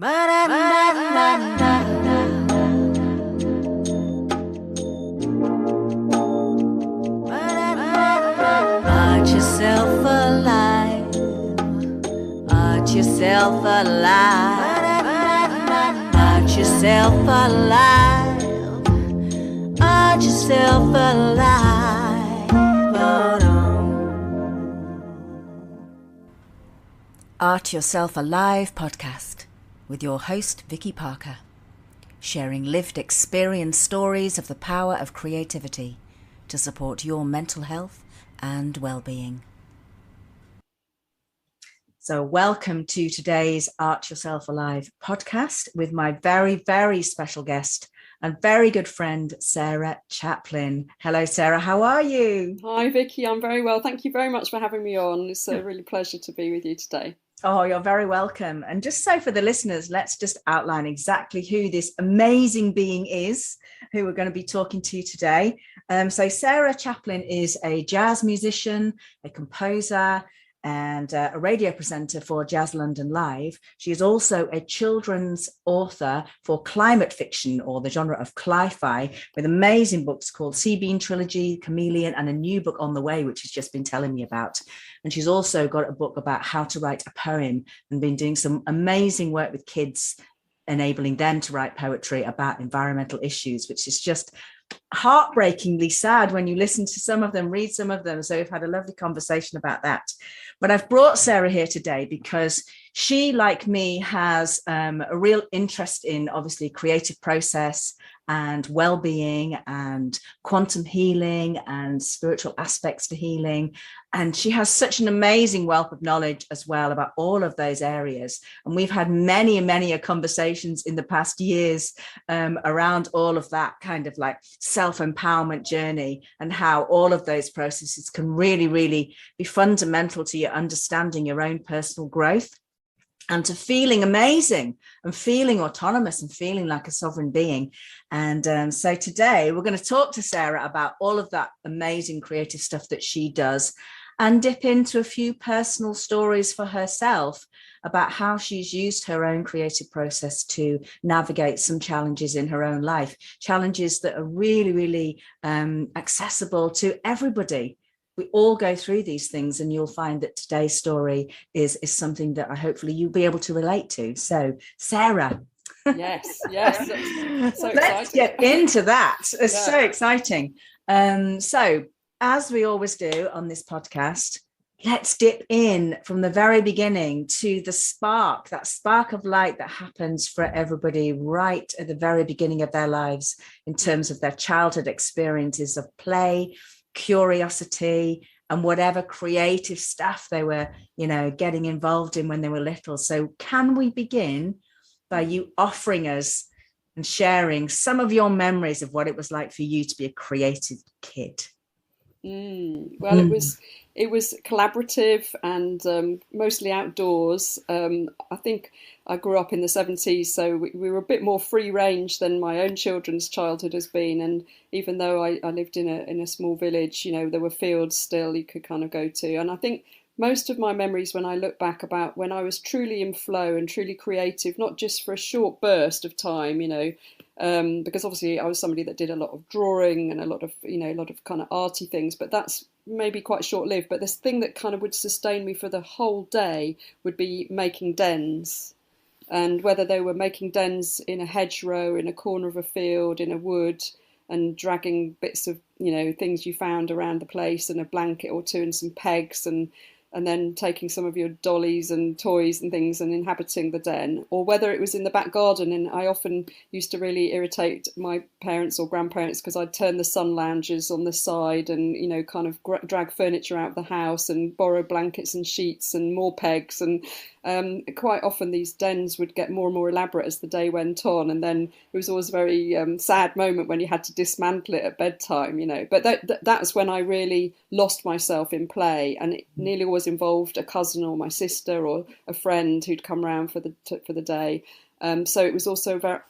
Art yourself alive. Art yourself alive. Art yourself alive. Art yourself alive. Art Yourself Alive podcast with your host Vikki Parker, sharing lived experience stories of the power of creativity to support your mental health and well-being. So welcome to today's Art Yourself Alive podcast with my very, very special guest and very good friend, Sarah Chaplin. Hello, Sarah. How are you? Hi, Vikki. I'm very well. Thank you very much for having me on. It's a really pleasure to be with you today. Oh, you're very welcome. And just so for the listeners, let's just outline exactly who this amazing being is, who we're going to be talking to today. So Sarah Chaplin is a jazz musician, a composer, and a radio presenter for Jazz London Live. She is also a children's author for climate fiction, or the genre of cli-fi, with amazing books called Sea Bean Trilogy, Chameleon, and a new book on the way, which she's just been telling me about. And she's also got a book about how to write a poem and been doing some amazing work with kids, enabling them to write poetry about environmental issues, which is just heartbreakingly sad when you listen to some of them, read some of them. So we've had a lovely conversation about that. But I've brought Sarah here today because she, like me, has a real interest in obviously creative process and well-being and quantum healing and spiritual aspects to healing. And she has such an amazing wealth of knowledge as well about all of those areas. And we've had many conversations in the past years around all of that kind of like self-empowerment journey and how all of those processes can really be fundamental to your understanding your own personal growth and to feeling amazing and feeling autonomous and feeling like a sovereign being. And so today we're going to talk to Sarah about all of that amazing creative stuff that she does and dip into a few personal stories for herself about how she's used her own creative process to navigate some challenges in her own life, challenges that are really accessible to everybody. We all go through these things, and you'll find that today's story is something that hopefully you'll be able to relate to. So, Sarah. Yes. So let's get into that. It's so exciting. So, as we always do on this podcast, let's dip in from the very beginning to the spark, that spark of light that happens for everybody right at the very beginning of their lives in terms of their childhood experiences of play, curiosity, and whatever creative stuff they were, getting involved in when they were little. So can we begin by you offering us and sharing some of your memories of what it was like for you to be a creative kid? Well, it was collaborative and mostly outdoors. I think I grew up in the 70s, so we were a bit more free range than my own children's childhood has been. And even though I lived in a small village, there were fields still you could kind of go to. And I think most of my memories when I look back about when I was truly in flow and truly creative, not just for a short burst of time, because obviously I was somebody that did a lot of drawing and a lot of kind of arty things, but that's maybe quite short-lived. But this thing that kind of would sustain me for the whole day would be making dens. And whether they were making dens in a hedgerow, in a corner of a field, in a wood, and dragging bits of, things you found around the place and a blanket or two and some pegs and then taking some of your dollies and toys and things and inhabiting the den, or whether it was in the back garden. And I often used to really irritate my parents or grandparents because I'd turn the sun loungers on the side and, kind of drag furniture out of the house and borrow blankets and sheets and more pegs. And quite often these dens would get more and more elaborate as the day went on. And then it was always a very sad moment when you had to dismantle it at bedtime, But that's when I really lost myself in play, and it nearly always involved a cousin or my sister or a friend who'd come round for the day. So it was also a very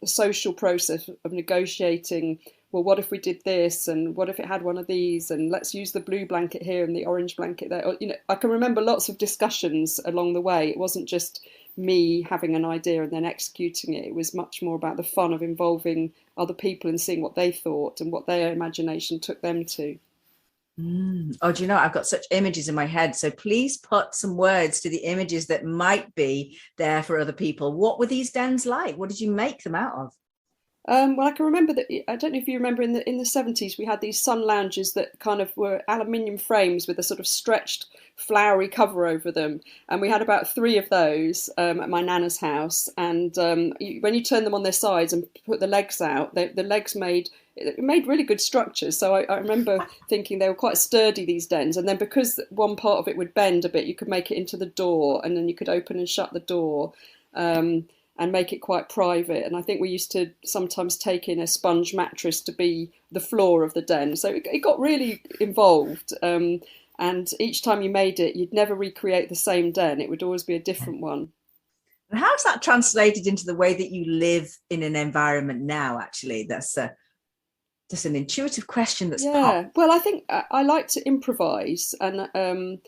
social process of negotiating. Well, what if we did this, and what if it had one of these, and let's use the blue blanket here and the orange blanket there. I can remember lots of discussions along the way. It wasn't just me having an idea and then executing it. It was much more about the fun of involving other people and seeing what they thought and what their imagination took them to. Oh, do you know, I've got such images in my head. So please put some words to the images that might be there for other people. What were these dens like? What did you make them out of? Well, I can remember that. I don't know if you remember in the 70s, we had these sun lounges that kind of were aluminium frames with a sort of stretched, flowery cover over them, and we had about 3 of those at my nana's house. And when you turn them on their sides and put the legs out, the legs made really good structures. So I remember thinking they were quite sturdy, these dens. And then because one part of it would bend a bit, you could make it into the door, and then you could open and shut the door. And make it quite private. And I think we used to sometimes take in a sponge mattress to be the floor of the den. So it got really involved. And each time you made it, you'd never recreate the same den. It would always be a different one. And how's that translated into the way that you live in an environment now, actually? That's just an intuitive question that's popped. Well, I think I like to improvise, and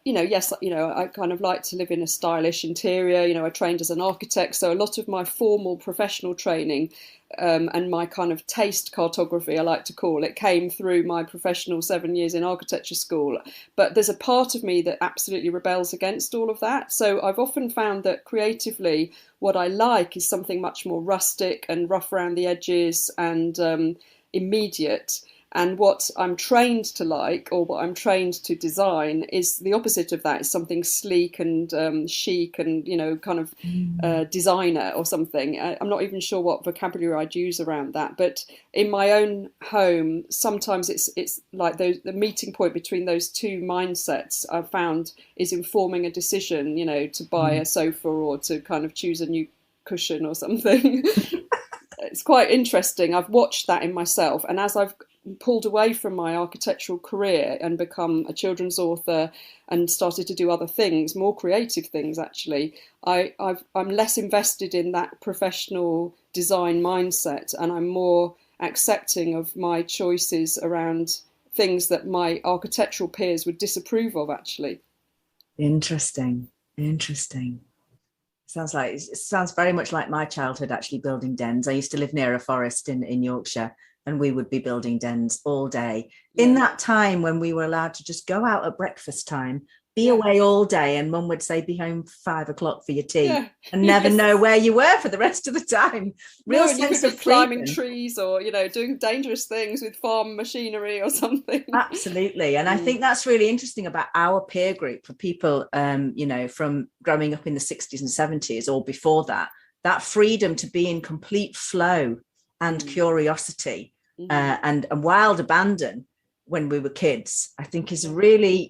yes, I kind of like to live in a stylish interior. I trained as an architect, so a lot of my formal professional training and my kind of taste cartography, I like to call it, came through my professional 7 years in architecture school. But there's a part of me that absolutely rebels against all of that. So I've often found that creatively, what I like is something much more rustic and rough around the edges and immediate. And what I'm trained to like, or what I'm trained to design, is the opposite of that. It's something sleek and chic and, kind of designer or something. I'm not even sure what vocabulary I'd use around that. But in my own home, sometimes it's like the meeting point between those two mindsets I've found is informing a decision, to buy a sofa or to kind of choose a new cushion or something. It's quite interesting. I've watched that in myself. And as I've pulled away from my architectural career and become a children's author and started to do other things, more creative things actually, I'm less invested in that professional design mindset, and I'm more accepting of my choices around things that my architectural peers would disapprove of actually. Interesting. It sounds very much like my childhood, actually, building dens. I used to live near a forest in Yorkshire, and we would be building dens all day. Yeah. In that time when we were allowed to just go out at breakfast time, be away all day, and mum would say, be home 5 o'clock for your tea, and never know where you were for the rest of the time. Real sense of climbing trees or, doing dangerous things with farm machinery or something. Absolutely. And I think that's really interesting about our peer group for people, from growing up in the 60s and 70s or before that freedom to be in complete flow and curiosity and wild abandon when we were kids, I think is really,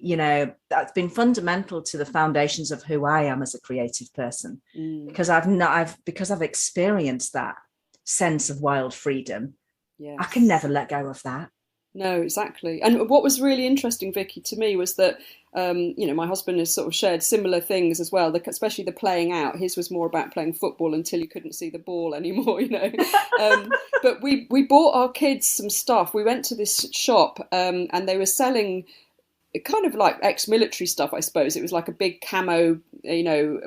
that's been fundamental to the foundations of who I am as a creative person, because I've experienced that sense of wild freedom. Yes. I can never let go of that. No, exactly. And what was really interesting, Vikki, to me was that, my husband has sort of shared similar things as well, especially the playing out. His was more about playing football until you couldn't see the ball anymore, But we bought our kids some stuff. We went to this shop and they were selling kind of like ex-military stuff, I suppose. It was like a big camo,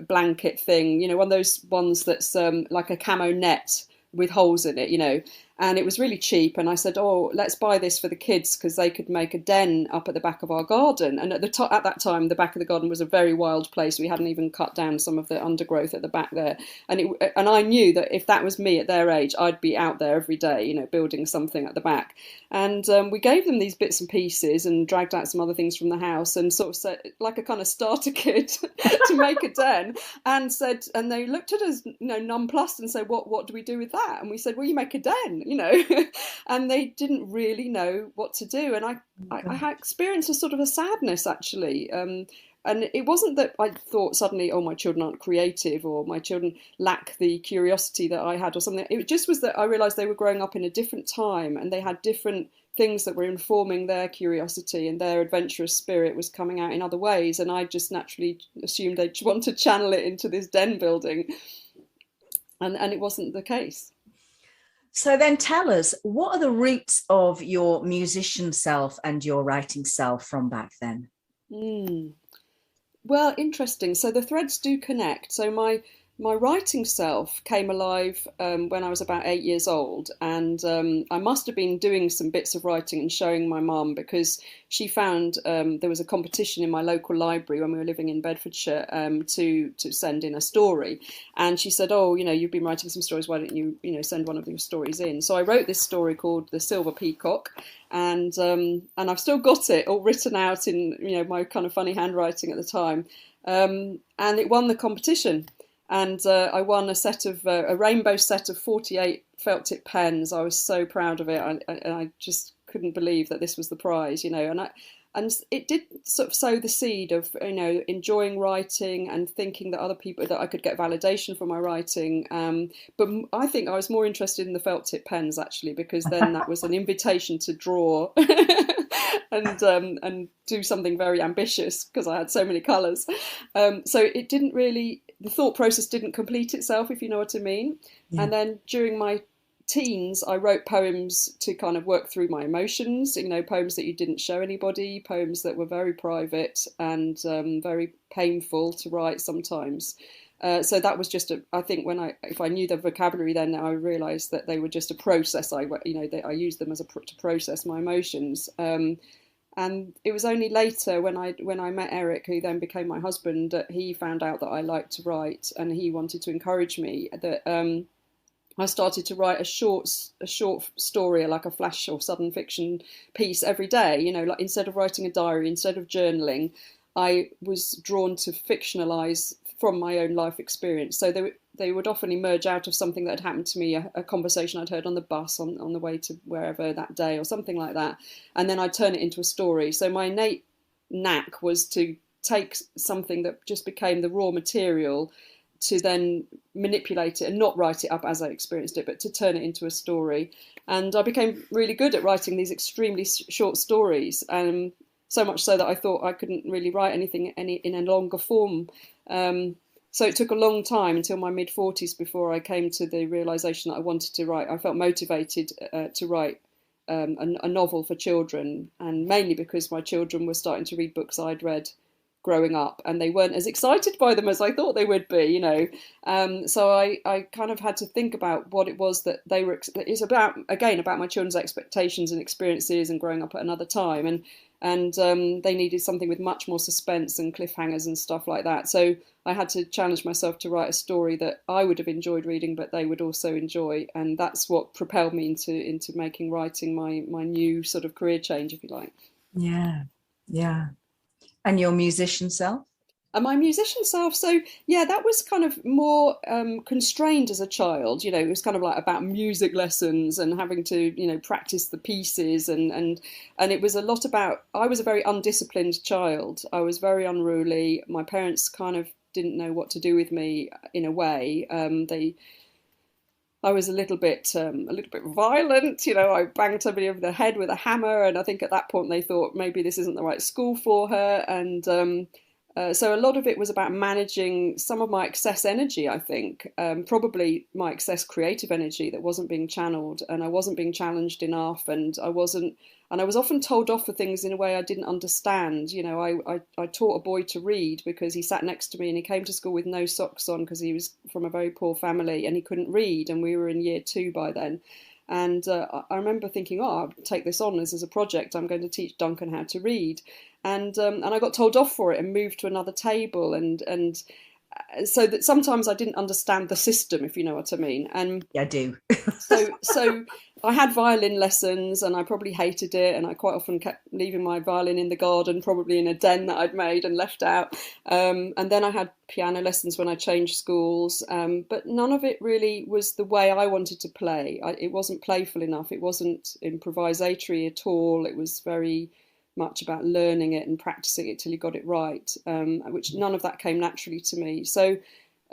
blanket thing, one of those ones that's like a camo net with holes in it, and it was really cheap. And I said, oh, let's buy this for the kids because they could make a den up at the back of our garden. And at that time, the back of the garden was a very wild place. We hadn't even cut down some of the undergrowth at the back there. And I knew that if that was me at their age, I'd be out there every day, building something at the back. And we gave them these bits and pieces and dragged out some other things from the house and sort of said, like a kind of starter kit to make a den, and they looked at us, nonplussed and said, what do we do with that? And we said, well, you make a den. And they didn't really know what to do. And I experienced a sort of a sadness, actually. And it wasn't that I thought suddenly, oh, my children aren't creative or my children lack the curiosity that I had or something. It just was that I realised they were growing up in a different time and they had different things that were informing their curiosity, and their adventurous spirit was coming out in other ways. And I just naturally assumed they'd want to channel it into this den building. And it wasn't the case. So then tell us, what are the roots of your musician self and your writing self from back then? Well, interesting. So the threads do connect. So my writing self came alive when I was about 8 years old, and I must have been doing some bits of writing and showing my mum, because she found there was a competition in my local library when we were living in Bedfordshire, to send in a story, and she said, "Oh, you've been writing some stories. Why don't you send one of your stories in?" So I wrote this story called The Silver Peacock, and I've still got it all written out in my kind of funny handwriting at the time, and it won the competition. And I won a rainbow set of 48 felt tip pens. I was so proud of it. I just couldn't believe that this was the prize, and it did sort of sow the seed of, enjoying writing and thinking that I could get validation for my writing. But I think I was more interested in the felt tip pens, actually, because then that was an invitation to draw and do something very ambitious, because I had so many colours. So it didn't really, the thought process didn't complete itself, if you know what I mean. Yeah. And then during my teens, I wrote poems to kind of work through my emotions, poems that you didn't show anybody, poems that were very private and very painful to write sometimes. So that was just I think if I knew the vocabulary then, I realised that they were just a process. I used them to process my emotions. And it was only later when I met Eric, who then became my husband, that he found out that I liked to write, and he wanted to encourage me, that I started to write a short story, like a flash or sudden fiction piece every day. Like instead of writing a diary, instead of journaling, I was drawn to fictionalize from my own life experience. So they would often emerge out of something that had happened to me, a conversation I'd heard on the bus on the way to wherever that day, or something like that. And then I'd turn it into a story. So my innate knack was to take something that just became the raw material, to then manipulate it and not write it up as I experienced it, but to turn it into a story. And I became really good at writing these extremely short stories, so much so that I thought I couldn't really write anything in a longer form. So it took a long time, until my mid-40s, before I came to the realisation that I wanted to write. I felt motivated to write a novel for children, and mainly because my children were starting to read books I'd read growing up, and they weren't as excited by them as I thought they would be, So I kind of had to think about what it was that they were. It's about my children's expectations and experiences and growing up at another time, and they needed something with much more suspense and cliffhangers and stuff like that. So I had to challenge myself to write a story that I would have enjoyed reading, but they would also enjoy, and that's what propelled me into making writing my new sort of career change, if you like. Yeah. And your musician self? And my musician self, so yeah, that was kind of more constrained as a child. It was kind of like about music lessons and having to, practice the pieces, and it was a lot about. I was a very undisciplined child. I was very unruly. My parents kind of didn't know what to do with me in a way. I was a little bit violent. I banged somebody over the head with a hammer, and I think at that point they thought maybe this isn't the right school for her. And so a lot of it was about managing some of my excess energy, I think, probably my excess creative energy that wasn't being channeled, and I wasn't being challenged enough, and I was often told off for things in a way I didn't understand. I taught a boy to read because he sat next to me, and he came to school with no socks on because he was from a very poor family and he couldn't read, and we were in year 2 by then. And I remember thinking, I'll take this on as a project. I'm going to teach Duncan how to read. And I got told off for it and moved to another table. And so that sometimes I didn't understand the system, if you know what I mean. And yeah, I do. so I had violin lessons, and I probably hated it. And I quite often kept leaving my violin in the garden, probably in a den that I'd made and left out. And then I had piano lessons when I changed schools. But none of it really was the way I wanted to play. It wasn't playful enough. It wasn't improvisatory at all. It was very much about learning it and practicing it till you got it right, which none of that came naturally to me. So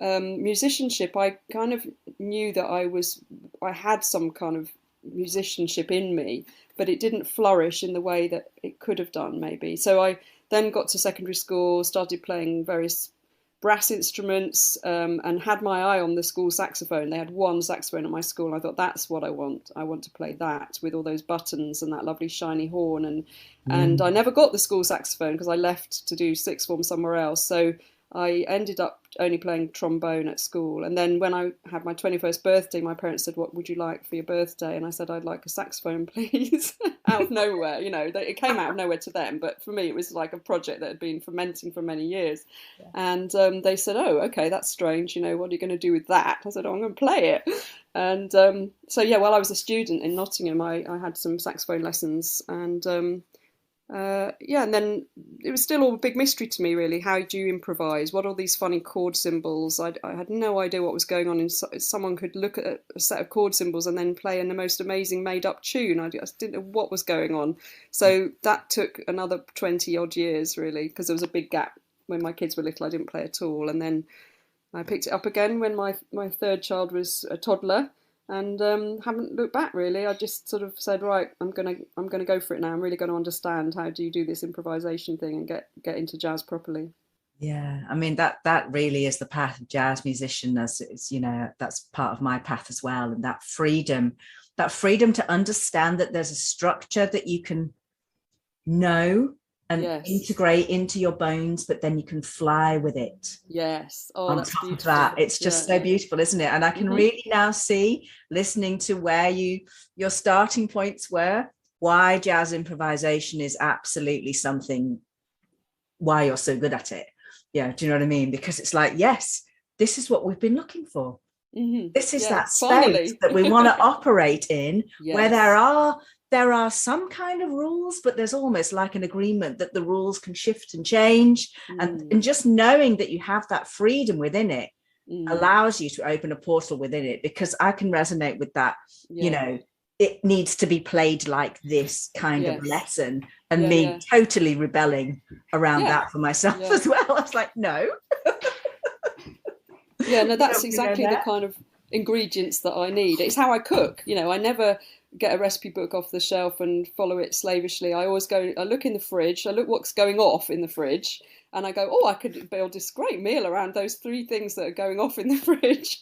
musicianship, I kind of knew that I had some kind of musicianship in me, but it didn't flourish in the way that it could have done, maybe. So I then got to secondary school, started playing various brass instruments, and had my eye on the school saxophone. They had one saxophone at my school, and I thought, that's what I want. I want to play that with all those buttons and that lovely shiny horn. And I never got the school saxophone because I left to do sixth form somewhere else. So I ended up only playing trombone at school. And then when I had my 21st birthday, my parents said, what would you like for your birthday? And I said, I'd like a saxophone, please. Out of nowhere, it came out of nowhere to them. But for me, it was like a project that had been fermenting for many years. Yeah. And they said, oh, okay, that's strange. What are you going to do with that? I said, oh, I'm going to play it. And so, yeah, while I was a student in Nottingham, I had some saxophone lessons. And and then it was still all a big mystery to me, really. How do you improvise? What are all these funny chord symbols? I had no idea what was going on. Someone could look at a set of chord symbols and then play in the most amazing made-up tune. I just didn't know what was going on. So that took another 20-odd years, really, because there was a big gap. When my kids were little, I didn't play at all. And then I picked it up again when my third child was a toddler. And haven't looked back, really. I just sort of said, right, I'm gonna go for it now. I'm really going to understand how do you do this improvisation thing and get into jazz properly. Yeah, I mean that really is the path of jazz musician. As it's, that's part of my path as well. And that freedom to understand that there's a structure that you can know and integrate into your bones, but then you can fly with it. Yes. Oh, on that's top beautiful. of that, it's just so beautiful, isn't it? And I can really now see, listening to where your starting points were, why jazz improvisation is absolutely something, why you're so good at it. Yeah, do you know what I mean? Because it's like, yes, this is what we've been looking for. This is that space that we want to operate in, where there are some kind of rules, but there's almost like an agreement that the rules can shift and change. And just knowing that you have that freedom within it allows you to open a portal within it, because I can resonate with that. It needs to be played like this kind of lesson, and me totally rebelling around that for myself as well. I was like, no. No, that's exactly the kind of ingredients that I need. It's how I cook. I never get a recipe book off the shelf and follow it slavishly. I always I look in the fridge, I look what's going off in the fridge, and I go, oh, I could build this great meal around those 3 things that are going off in the fridge.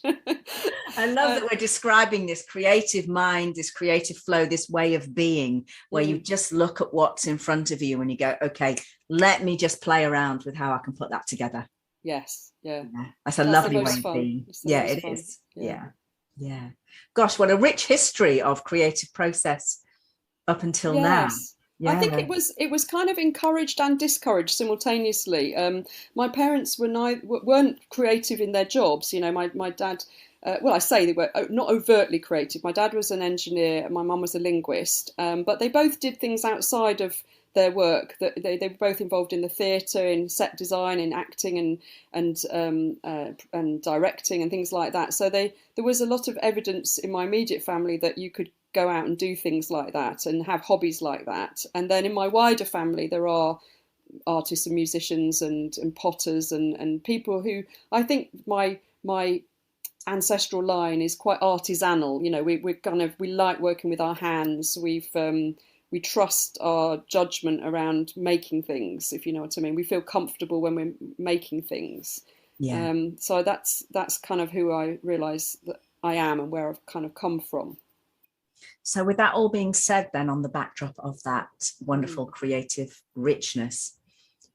I love that we're describing this creative mind, this creative flow, this way of being, where you just look at what's in front of you and you go, okay, let me just play around with how I can put that together. Yes. Yeah. That's a lovely way of being. Yeah, it is. Yeah. Gosh, what a rich history of creative process up until now. I think it was kind of encouraged and discouraged simultaneously. My parents weren't creative in their jobs. My dad, I say they were not overtly creative. My dad was an engineer, and my mum was a linguist. But they both did things outside of their work. That they were both involved in the theatre, in set design, in acting, and directing, and things like that. So there was a lot of evidence in my immediate family that you could go out and do things like that and have hobbies like that. And then in my wider family, there are artists and musicians and potters and people who, I think my ancestral line is quite artisanal. We like working with our hands. We trust our judgment around making things, if you know what I mean. We feel comfortable when we're making things. Yeah. So that's kind of who I realise that I am and where I've kind of come from. So with that all being said, then, on the backdrop of that wonderful creative richness,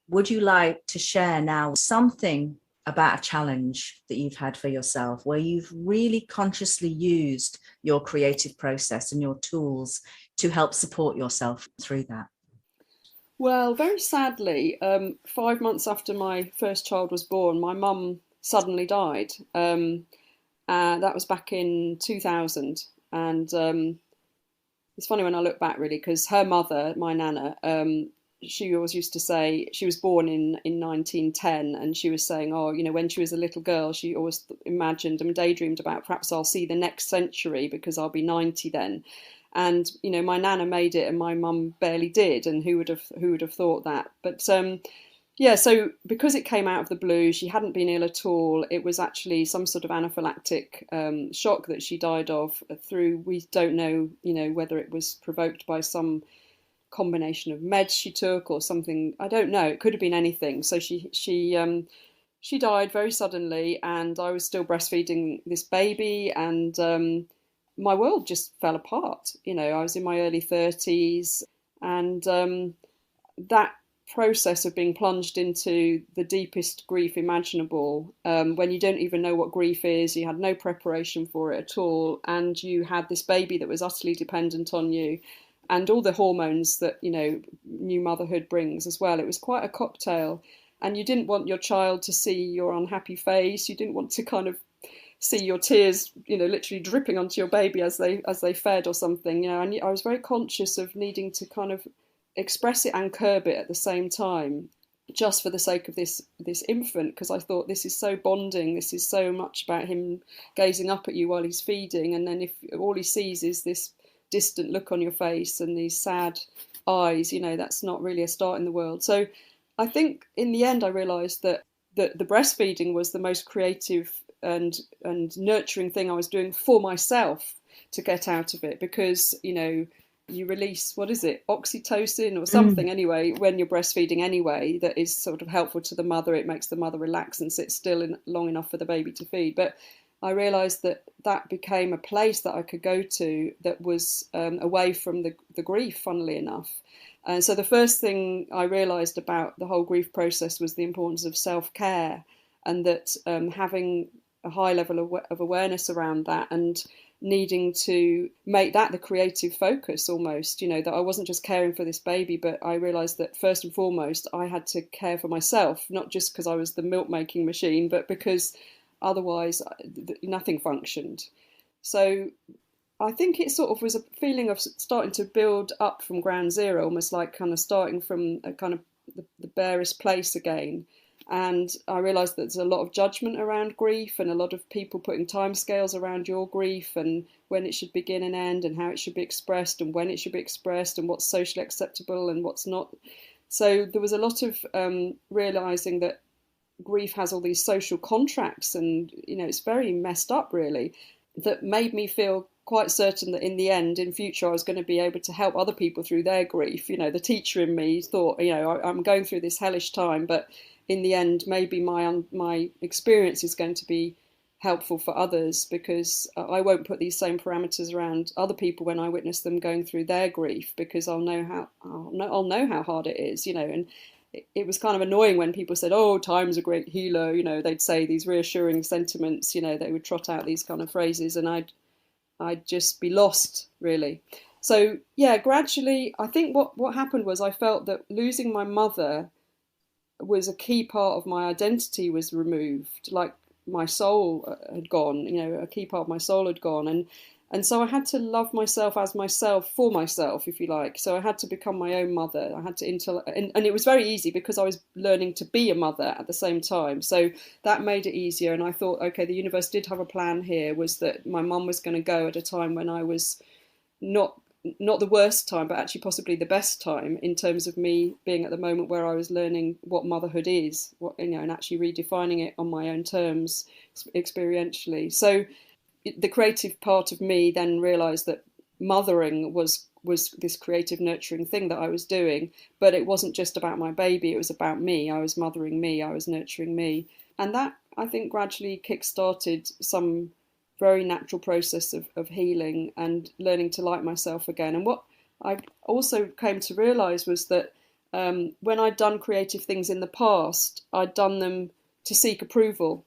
would you like to share now something about a challenge that you've had for yourself, where you've really consciously used your creative process and your tools to help support yourself through that? Well, very sadly, 5 months after my first child was born, my mum suddenly died. That was back in 2000. And it's funny when I look back, really, because her mother, my nana, she always used to say, she was born in 1910, and she was saying, when she was a little girl, she always imagined and daydreamed about, perhaps I'll see the next century because I'll be 90 then. And my nana made it, and my mum barely did. And who would have thought that? But so because it came out of the blue, she hadn't been ill at all. It was actually some sort of anaphylactic shock that she died of through, we don't know, whether it was provoked by some combination of meds she took or something. I don't know. It could have been anything. So she she died very suddenly, and I was still breastfeeding this baby, and my world just fell apart. I was in my early 30s, and that process of being plunged into the deepest grief imaginable, when you don't even know what grief is, you had no preparation for it at all, and you had this baby that was utterly dependent on you, and all the hormones that new motherhood brings as well. It was quite a cocktail, and you didn't want your child to see your unhappy face. You didn't want to kind of see your tears, literally dripping onto your baby as they fed or something. And I was very conscious of needing to kind of express it and curb it at the same time, just for the sake of this infant, because I thought, this is so bonding. This is so much about him gazing up at you while he's feeding, and then if all he sees is this distant look on your face and these sad eyes, that's not really a start in the world. So I think in the end I realised that the breastfeeding was the most creative and nurturing thing I was doing for myself to get out of it, because you release, what is it, oxytocin or something, anyway, when you're breastfeeding anyway, that is sort of helpful to the mother. It makes the mother relax and sit still long enough for the baby to feed. But I realised that became a place that I could go to that was away from the grief, funnily enough. And so the first thing I realised about the whole grief process was the importance of self-care, and that having a high level of awareness around that, and needing to make that the creative focus almost, that I wasn't just caring for this baby, but I realised that first and foremost I had to care for myself, not just because I was the milk making machine, but because otherwise nothing functioned. So I think it sort of was a feeling of starting to build up from ground zero, almost like kind of starting from a kind of the barest place again. And I realised that there's a lot of judgment around grief, and a lot of people putting timescales around your grief, and when it should begin and end, and how it should be expressed, and when it should be expressed, and what's socially acceptable and what's not. So there was a lot of realising that grief has all these social contracts, and it's very messed up, really, that made me feel quite certain that in the end, in future, I was going to be able to help other people through their grief. The teacher in me thought, I'm going through this hellish time, but in the end, maybe my experience is going to be helpful for others, because I won't put these same parameters around other people when I witness them going through their grief, because I'll know how hard it is, And it was kind of annoying when people said, "Oh, time's a great healer." They'd say these reassuring sentiments. They would trot out these kind of phrases, and I'd just be lost, really. So yeah, gradually, I think what happened was I felt that losing my mother was a key part of my identity was removed, like my soul had gone, a key part of my soul had gone, and so I had to love myself as myself for myself, if you like. So I had to become my own mother. I had to and it was very easy because I was learning to be a mother at the same time. So that made it easier, and I thought, okay, the universe did have a plan here, was that my mum was going to go at a time when I was not the worst time, but actually possibly the best time, in terms of me being at the moment where I was learning what motherhood is, and actually redefining it on my own terms, experientially. So the creative part of me then realised that mothering was this creative, nurturing thing that I was doing, but it wasn't just about my baby, it was about me. I was mothering me, I was nurturing me. And that, I think, gradually kick-started some very natural process of healing and learning to like myself again. And what I also came to realise was that when I'd done creative things in the past, I'd done them to seek approval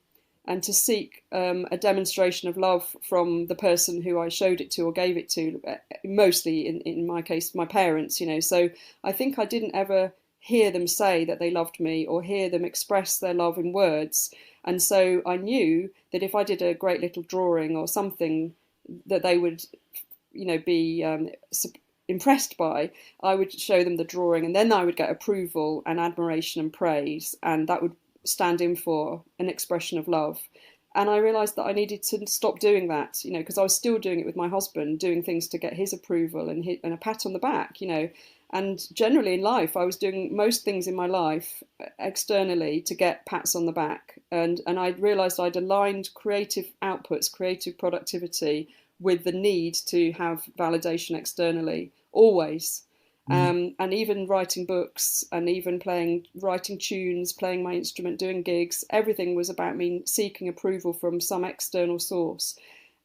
and to seek a demonstration of love from the person who I showed it to or gave it to, mostly in my case, my parents, So I think I didn't ever hear them say that they loved me or hear them express their love in words. And so I knew that if I did a great little drawing or something that they would, be impressed by, I would show them the drawing, and then I would get approval and admiration and praise, and that would stand in for an expression of love. And I realised that I needed to stop doing that, because I was still doing it with my husband, doing things to get his approval and a pat on the back, And generally in life, I was doing most things in my life externally to get pats on the back. And I realised I'd aligned creative outputs, creative productivity, with the need to have validation externally, always. And even writing books and even writing tunes, playing my instrument, doing gigs, everything was about me seeking approval from some external source.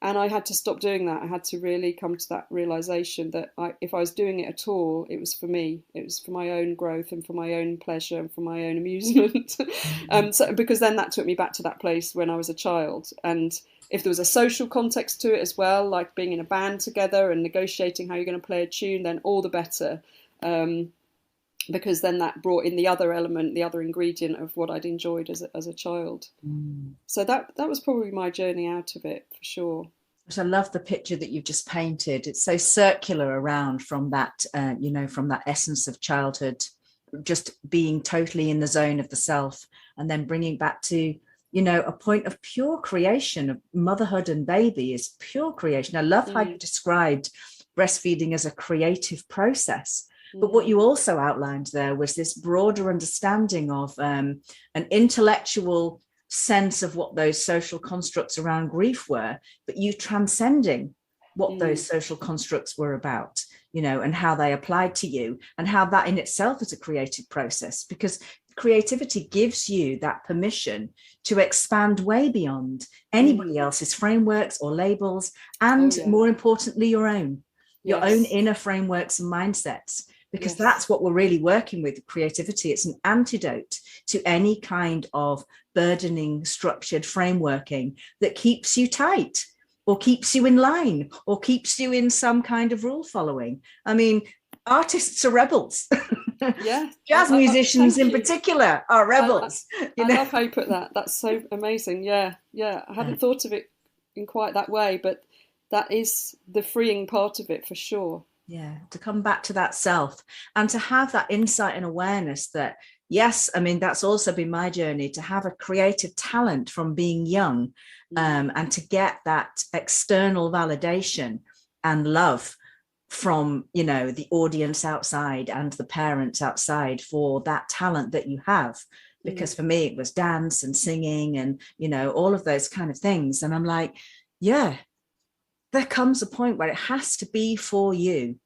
And I had to stop doing that. I had to really come to that realization that if I was doing it at all, it was for me. It was for my own growth and for my own pleasure and for my own amusement. So because then that took me back to that place when I was a child. And if there was a social context to it as well, like being in a band together and negotiating how you're going to play a tune, then all the better. Because then that brought in the other element, the other ingredient of what I'd enjoyed as a child. So that was probably my journey out of it, for sure. I love the picture that you've just painted. It's so circular around from that, from that essence of childhood, just being totally in the zone of the self, and then bringing back to, a point of pure creation, of motherhood and baby is pure creation. I love how you described breastfeeding as a creative process. But what you also outlined there was this broader understanding of an intellectual sense of what those social constructs around grief were, but you transcending what those social constructs were about, and how they applied to you, and how that in itself is a creative process, because creativity gives you that permission to expand way beyond anybody else's frameworks or labels, and more importantly, your own inner frameworks and mindsets. Because that's what we're really working with, creativity. It's an antidote to any kind of burdening, structured frameworking that keeps you tight or keeps you in line or keeps you in some kind of rule following. I mean, artists are rebels. Yeah. Jazz musicians in particular are rebels. I love how you put that. That's so amazing. Yeah. I hadn't thought of it in quite that way, but that is the freeing part of it, for sure. Yeah, to come back to that self and to have that insight and awareness that, yes, I mean, that's also been my journey, to have a creative talent from being young, and to get that external validation and love from, the audience outside and the parents outside for that talent that you have. Because for me, it was dance and singing and, all of those kind of things. And I'm like, yeah, there comes a point where it has to be for you.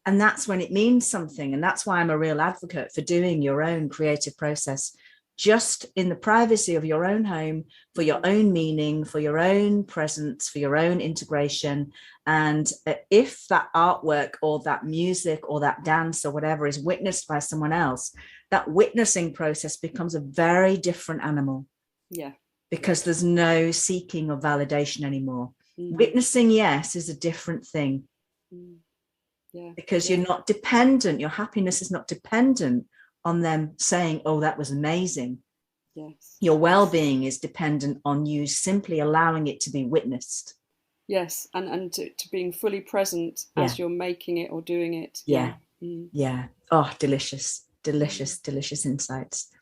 And that's when it means something. And that's why I'm a real advocate for doing your own creative process just in the privacy of your own home, for your own meaning, for your own presence, for your own integration. And if that artwork or that music or that dance or whatever is witnessed by someone else, that witnessing process becomes a very different animal. Yeah. Because there's no seeking of validation anymore. Witnessing, yes, is a different thing. Yeah. Because you're not dependent. Your happiness is not dependent on them saying, oh, that was amazing. Yes. Your well-being is dependent on you simply allowing it to be witnessed. Yes. And to being fully present as you're making it or doing it. Yeah. Oh, delicious insights.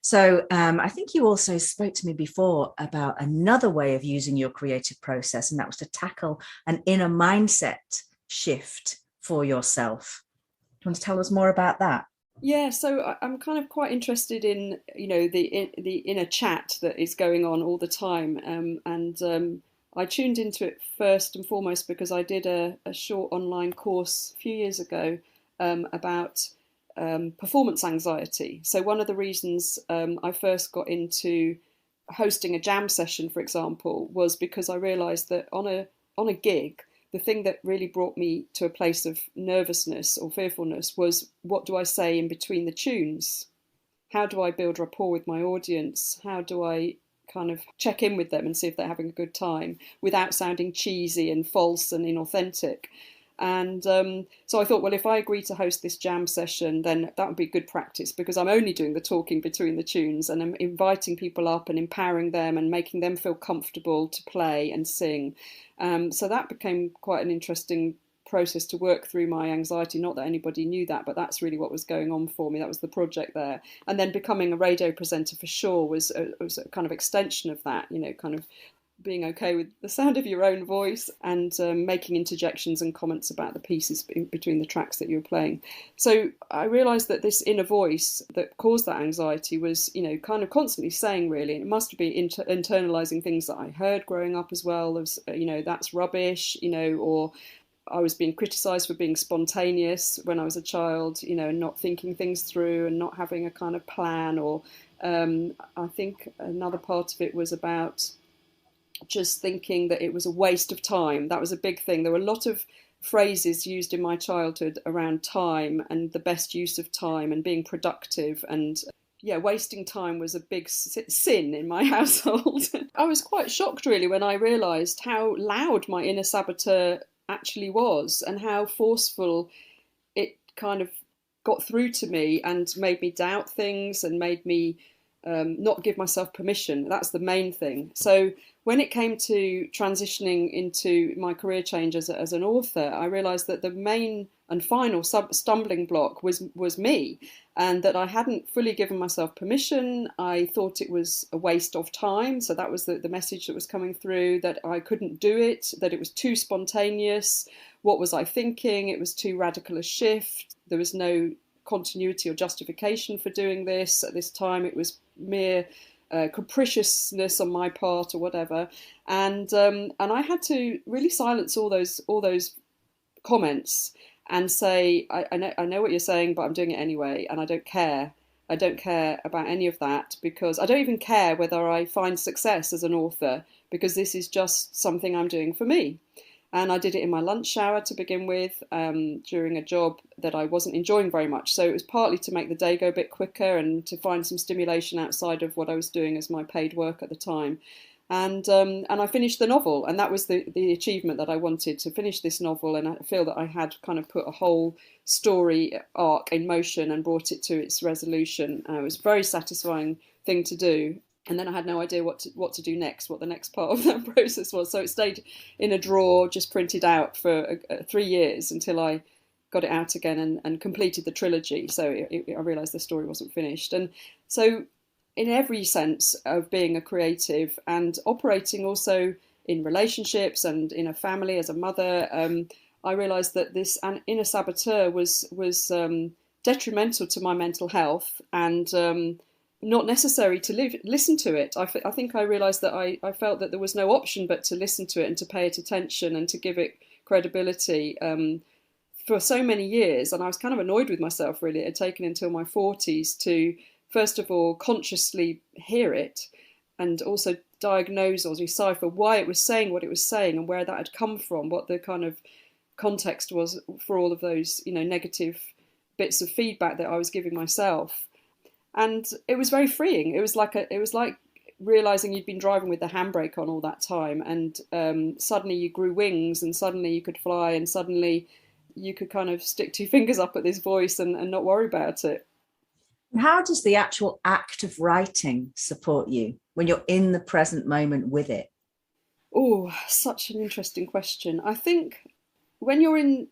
So I think you also spoke to me before about another way of using your creative process, and that was to tackle an inner mindset shift for yourself. Do you want to tell us more about that? Yeah, so I'm kind of quite interested in, the inner chat that is going on all the time. And I tuned into it first and foremost because I did a short online course a few years ago about performance anxiety. So one of the reasons I first got into hosting a jam session, for example, was because I realised that on a gig, the thing that really brought me to a place of nervousness or fearfulness was, what do I say in between the tunes? How do I build rapport with my audience? How do I kind of check in with them and see if they're having a good time without sounding cheesy and false and inauthentic? And so I thought, well, if I agree to host this jam session, then that would be good practice, because I'm only doing the talking between the tunes, and I'm inviting people up and empowering them and making them feel comfortable to play and sing. So that became quite an interesting process to work through my anxiety. Not that anybody knew that, but that's really what was going on for me. That was the project there. And then becoming a radio presenter for sure was a kind of extension of that, kind of being okay with the sound of your own voice and making interjections and comments about the pieces in between the tracks that you were playing. So I realised that this inner voice that caused that anxiety was, kind of constantly saying, really, it must be internalising things that I heard growing up as well, as, that's rubbish, or I was being criticised for being spontaneous when I was a child, you know, not thinking things through and not having a kind of plan. Or I think another part of it was about just thinking that it was a waste of time. That was a big thing. There were a lot of phrases used in my childhood around time and the best use of time and being productive, and yeah, wasting time was a big sin in my household. I was quite shocked really when I realised how loud my inner saboteur actually was and how forceful it kind of got through to me and made me doubt things and made me not give myself permission. That's the main thing. So when it came to transitioning into my career change as an author, I realised that the main and final stumbling block was me, and that I hadn't fully given myself permission. I thought it was a waste of time. So that was the message that was coming through, that I couldn't do it, that it was too spontaneous. What was I thinking? It was too radical a shift. There was no continuity or justification for doing this. At this time, it was mere capriciousness on my part or whatever. And I had to really silence all those comments and say, I know what you're saying, but I'm doing it anyway, and I don't care. I don't care about any of that, because I don't even care whether I find success as an author, because this is just something I'm doing for me. And I did it in my lunch hour to begin with, during a job that I wasn't enjoying very much. So it was partly to make the day go a bit quicker and to find some stimulation outside of what I was doing as my paid work at the time. And I finished the novel, and that was the achievement that I wanted, to finish this novel. And I feel that I had kind of put a whole story arc in motion and brought it to its resolution. It was a very satisfying thing to do. And then I had no idea what to do next, what the next part of that process was. So it stayed in a drawer, just printed out for 3 years until I got it out again and completed the trilogy. So I realised the story wasn't finished. And so in every sense of being a creative and operating also in relationships and in a family as a mother, I realised that this inner saboteur was detrimental to my mental health and not necessary to listen to it. I think I realised that I felt that there was no option but to listen to it and to pay it attention and to give it credibility for so many years. And I was kind of annoyed with myself, really. It had taken until my 40s to, first of all, consciously hear it and also diagnose or decipher why it was saying what it was saying and where that had come from, what the kind of context was for all of those, you know, negative bits of feedback that I was giving myself. And it was very freeing. It was like realizing you'd been driving with the handbrake on all that time, and suddenly you grew wings, and suddenly you could fly, and suddenly you could kind of stick 2 fingers up at this voice and not worry about it. How does the actual act of writing support you when you're in the present moment with it? Oh, such an interesting question. I think when you're in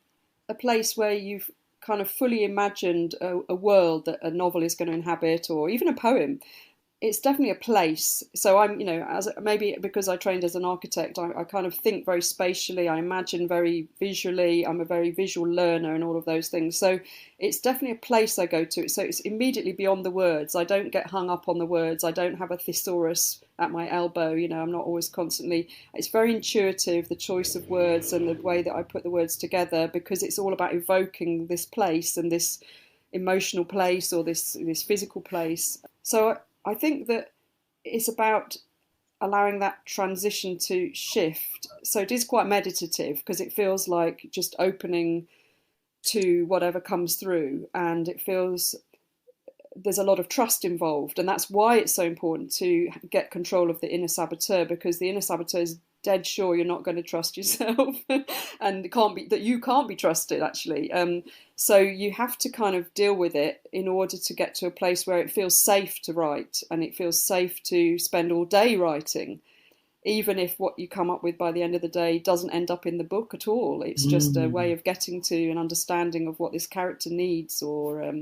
a place where you've kind of fully imagined a world that a novel is going to inhabit, or even a poem, it's definitely a place. So I'm, you know, as maybe because I trained as an architect, I kind of think very spatially. I imagine very visually. I'm a very visual learner and all of those things. So it's definitely a place I go to. So it's immediately beyond the words. I don't get hung up on the words. I don't have a thesaurus at my elbow. You know, I'm not always constantly. It's very intuitive, the choice of words and the way that I put the words together, because it's all about evoking this place and this emotional place or this physical place. So I think that it's about allowing that transition to shift. So it is quite meditative, because it feels like just opening to whatever comes through, and it feels there's a lot of trust involved. And that's why it's so important to get control of the inner saboteur, because the inner saboteur is dead sure you're not going to trust yourself and you can't be trusted, actually. So you have to kind of deal with it in order to get to a place where it feels safe to write, and it feels safe to spend all day writing, even if what you come up with by the end of the day doesn't end up in the book at all. It's just a way of getting to an understanding of what this character needs, or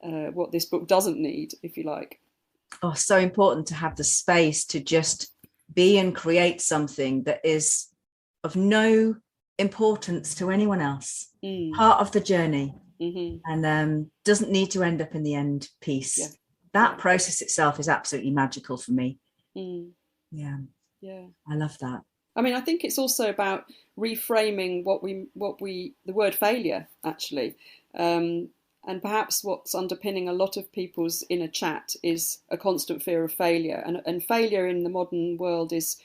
what this book doesn't need, if you like. Oh, so important to have the space to just be and create something that is of no importance to anyone else, part of the journey, and doesn't need to end up in the end piece. Yeah. That process itself is absolutely magical for me. Yeah, I love that. I mean, I think it's also about reframing the word failure, actually. Um, and perhaps what's underpinning a lot of people's inner chat is a constant fear of failure. And failure in the modern world is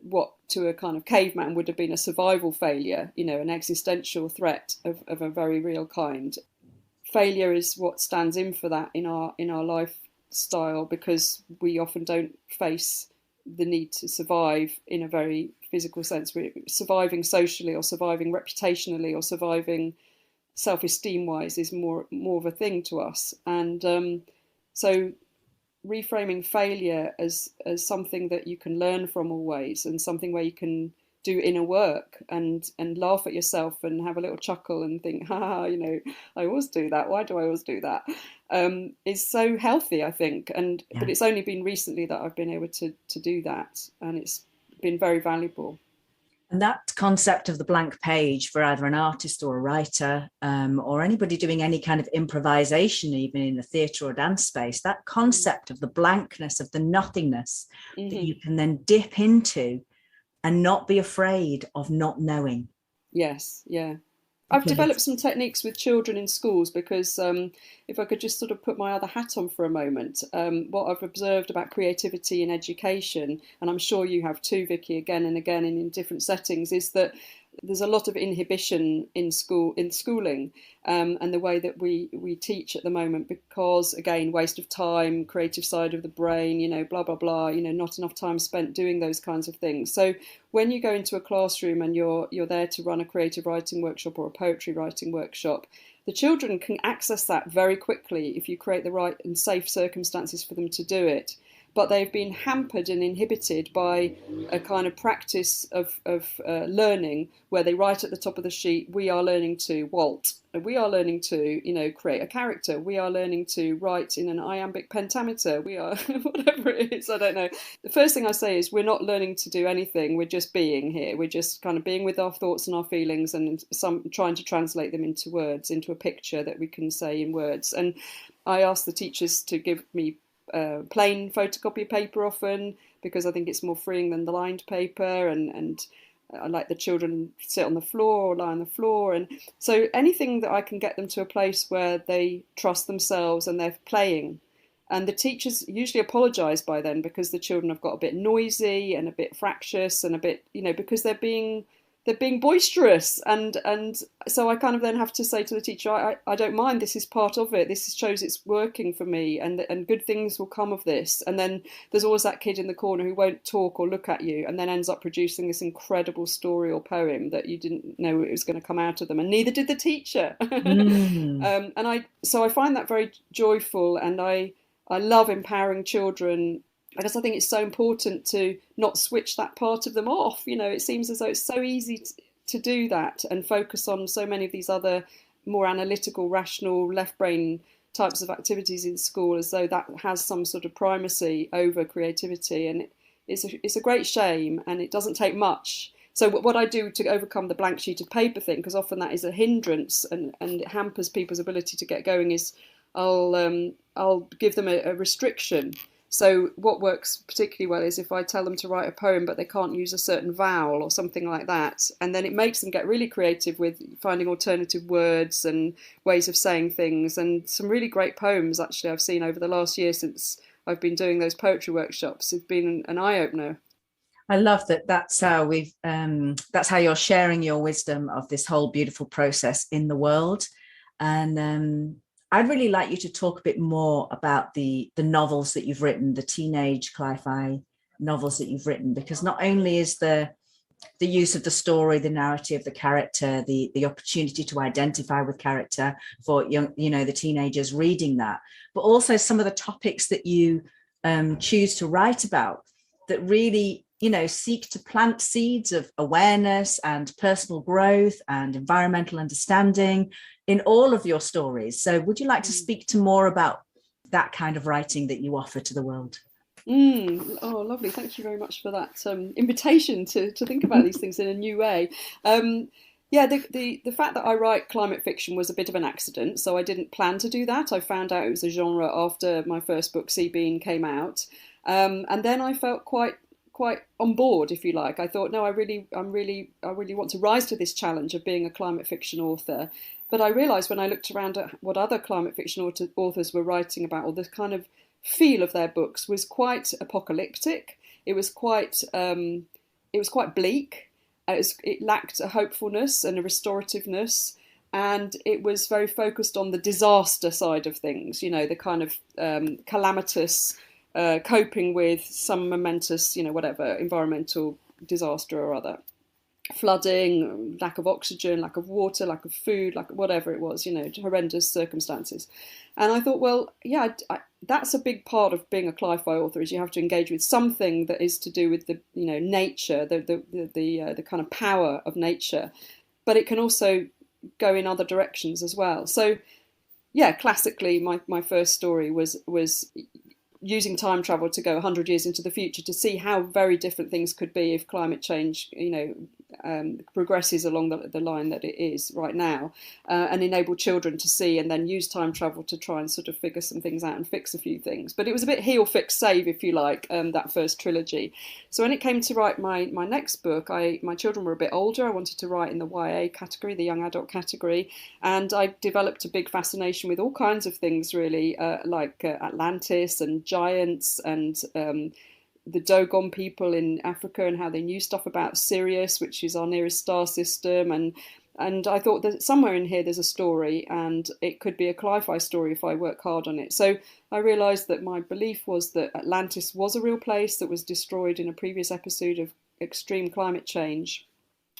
what to a kind of caveman would have been a survival failure, an existential threat of a very real kind. Failure is what stands in for that in our lifestyle, because we often don't face the need to survive in a very physical sense. We're surviving socially or surviving reputationally or surviving self-esteem wise is more of a thing to us. And so reframing failure as something that you can learn from always, and something where you can do inner work and laugh at yourself and have a little chuckle and think, I always do that. Why do I always do that? Is so healthy, I think. But it's only been recently that I've been able to do that, and it's been very valuable. And that concept of the blank page for either an artist or a writer, or anybody doing any kind of improvisation, even in a theatre or dance space, that concept of the blankness, of the nothingness that you can then dip into and not be afraid of not knowing. Yes, yeah. I've developed some techniques with children in schools because if I could just sort of put my other hat on for a moment, what I've observed about creativity in education, and I'm sure you have too, Vikki, again and again and in different settings, is that there's a lot of inhibition in schooling, and the way that we teach at the moment, because again, waste of time, creative side of the brain, blah blah blah, not enough time spent doing those kinds of things. So when you go into a classroom and you're there to run a creative writing workshop or a poetry writing workshop, the children can access that very quickly if you create the right and safe circumstances for them to do it. But they've been hampered and inhibited by a kind of practice of learning, where they write at the top of the sheet, we are learning to Walt, we are learning to, create a character, we are learning to write in an iambic pentameter, we are, whatever it is, I don't know. The first thing I say is we're not learning to do anything, we're just being here, we're just kind of being with our thoughts and our feelings and trying to translate them into words, into a picture that we can say in words. And I ask the teachers to give me plain photocopy paper often, because I think it's more freeing than the lined paper, and I like the children sit on the floor or lie on the floor, and so anything that I can get them to a place where they trust themselves and they're playing. And the teachers usually apologise by then, because the children have got a bit noisy and a bit fractious and a bit, because they're being boisterous, and so I kind of then have to say to the teacher, I don't mind, this is part of it, this shows it's working for me, and good things will come of this. And then there's always that kid in the corner who won't talk or look at you, and then ends up producing this incredible story or poem that you didn't know it was going to come out of them, and neither did the teacher. So I find that very joyful, and I love empowering children. I guess I think it's so important to not switch that part of them off. It seems as though it's so easy to do that and focus on so many of these other more analytical, rational, left brain types of activities in school, as though that has some sort of primacy over creativity. And it's a great shame, and it doesn't take much. So what I do to overcome the blank sheet of paper thing, because often that is a hindrance and it hampers people's ability to get going, is I'll give them a restriction. So what works particularly well is if I tell them to write a poem, but they can't use a certain vowel or something like that. And then it makes them get really creative with finding alternative words and ways of saying things. And some really great poems, actually, I've seen over the last year since I've been doing those poetry workshops. It's been an eye-opener. I love that. That's how that's how you're sharing your wisdom of this whole beautiful process in the world. And I'd really like you to talk a bit more about the novels that you've written, the teenage cli-fi novels that you've written, because not only is the use of the story, the narrative, the character, the opportunity to identify with character for the teenagers reading that, but also some of the topics that you choose to write about that really seek to plant seeds of awareness and personal growth and environmental understanding in all of your stories. So would you like to speak to more about that kind of writing that you offer to the world? Oh, lovely. Thank you very much for that invitation to think about these things in a new way. The fact that I write climate fiction was a bit of an accident, so I didn't plan to do that. I found out it was a genre after my first book, Sea Bean, came out. And then I felt quite quite on board, if you like. I thought, no, I really want to rise to this challenge of being a climate fiction author. But I realised when I looked around at what other climate fiction authors were writing about, or the kind of feel of their books was quite apocalyptic. It was quite bleak. It lacked a hopefulness and a restorativeness, and it was very focused on the disaster side of things. You know, the kind of calamitous. Coping with some momentous, whatever, environmental disaster or other. Flooding, lack of oxygen, lack of water, lack of food, like whatever it was, horrendous circumstances. And I thought, well, yeah, that's a big part of being a cli-fi author, is you have to engage with something that is to do with the, nature, the kind of power of nature, but it can also go in other directions as well. So, yeah, classically, my first story was using time travel to go 100 years into the future to see how very different things could be if climate change, progresses along the line that it is right now, and enable children to see and then use time travel to try and sort of figure some things out and fix a few things. But it was a bit heal, fix, save, if you like, that first trilogy. So when it came to write my next book, my children were a bit older. I wanted to write in the YA category, the young adult category, and I developed a big fascination with all kinds of things, really, like Atlantis and giants and the Dogon people in Africa and how they knew stuff about Sirius, which is our nearest star system. And I thought that somewhere in here there's a story, and it could be a cli-fi story if I work hard on it. So I realised that my belief was that Atlantis was a real place that was destroyed in a previous episode of extreme climate change.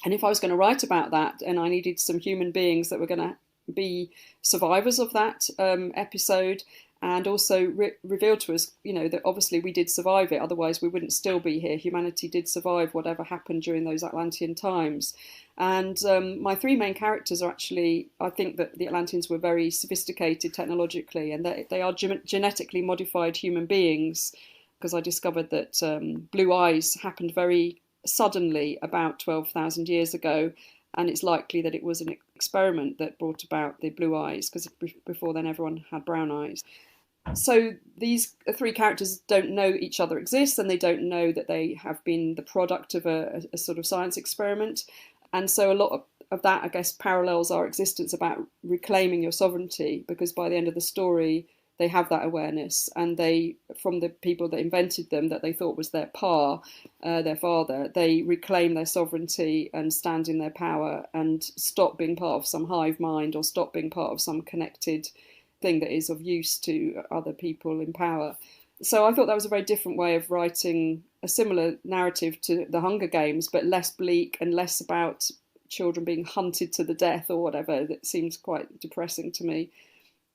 And if I was going to write about that, and I needed some human beings that were going to be survivors of that episode, and also revealed to us, that obviously we did survive it, otherwise we wouldn't still be here. Humanity did survive whatever happened during those Atlantean times. And my three main characters are actually, I think that the Atlanteans were very sophisticated technologically, and they are genetically modified human beings, because I discovered that blue eyes happened very suddenly about 12,000 years ago. And it's likely that it was an experiment that brought about the blue eyes, because before then everyone had brown eyes. So these three characters don't know each other exists, and they don't know that they have been the product of a sort of science experiment. And so a lot of that, I guess, parallels our existence about reclaiming your sovereignty, because by the end of the story, they have that awareness, and they, from the people that invented them, that they thought was their their father, they reclaim their sovereignty and stand in their power and stop being part of some hive mind, or stop being part of some connected thing that is of use to other people in power. So I thought that was a very different way of writing a similar narrative to The Hunger Games, but less bleak and less about children being hunted to the death or whatever. That seems quite depressing to me.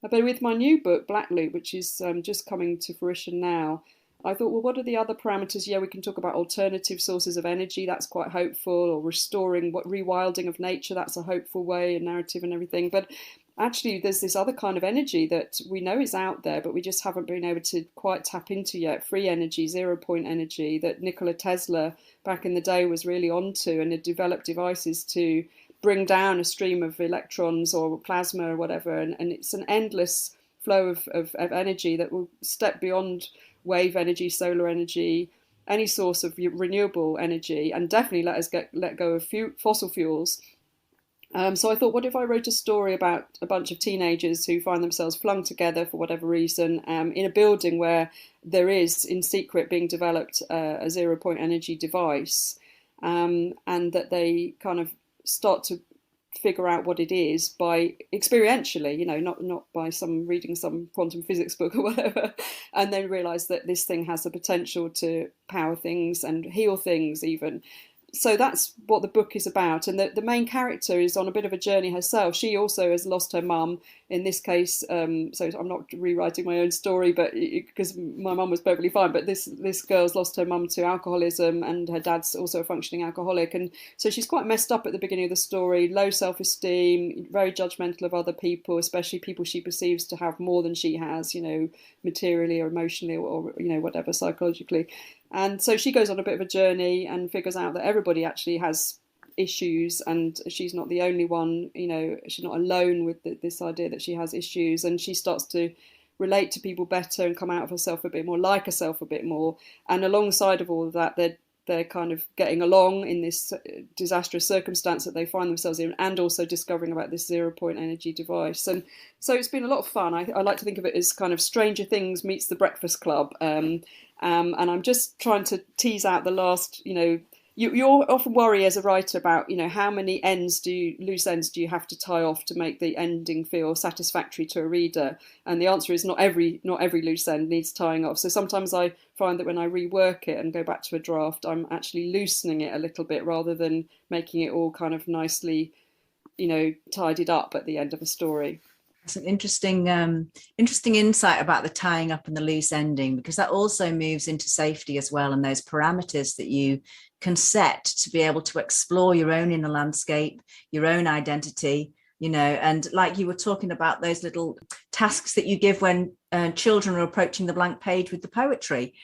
But with my new book, Black Loop, which is just coming to fruition now, I thought, well, what are the other parameters? Yeah, we can talk about alternative sources of energy. That's quite hopeful. Or restoring, rewilding of nature. That's a hopeful way, a narrative and everything. But actually, there's this other kind of energy that we know is out there, but we just haven't been able to quite tap into yet. Free energy, 0-point energy, that Nikola Tesla back in the day was really onto, and had developed devices to bring down a stream of electrons or plasma or whatever. And it's an endless flow of energy that will step beyond wave energy, solar energy, any source of renewable energy, and definitely let go of fossil fuels. So I thought, what if I wrote a story about a bunch of teenagers who find themselves flung together for whatever reason in a building where there is, in secret, being developed a 0-point energy device, and that they kind of start to figure out what it is by experientially, not by reading some quantum physics book or whatever, and then realise that this thing has the potential to power things and heal things even. So that's what the book is about. And the main character is on a bit of a journey herself. She also has lost her mum in this case. So I'm not rewriting my own story, but because my mum was perfectly fine. But this girl's lost her mum to alcoholism, and her dad's also a functioning alcoholic. And so she's quite messed up at the beginning of the story, low self-esteem, very judgmental of other people, especially people she perceives to have more than she has, materially or emotionally or whatever, psychologically. And so she goes on a bit of a journey and figures out that everybody actually has issues, and she's not the only one. She's not alone with this idea that she has issues, and she starts to relate to people better and come out of herself a bit more, like herself a bit more. And alongside of all of that, they're kind of getting along in this disastrous circumstance that they find themselves in, and also discovering about this 0 point energy device. And so it's been a lot of fun. I like to think of it as kind of Stranger Things meets The Breakfast Club. And I'm just trying to tease out the last, you often worry as a writer about, how many loose ends do you have to tie off to make the ending feel satisfactory to a reader? And the answer is not every loose end needs tying off. So sometimes I find that when I rework it and go back to a draft, I'm actually loosening it a little bit rather than making it all kind of nicely, tidied up at the end of a story. It's an interesting insight about the tying up and the loose ending, because that also moves into safety as well, and those parameters that you can set to be able to explore your own inner landscape, your own identity, and like you were talking about those little tasks that you give when children are approaching the blank page with the poetry.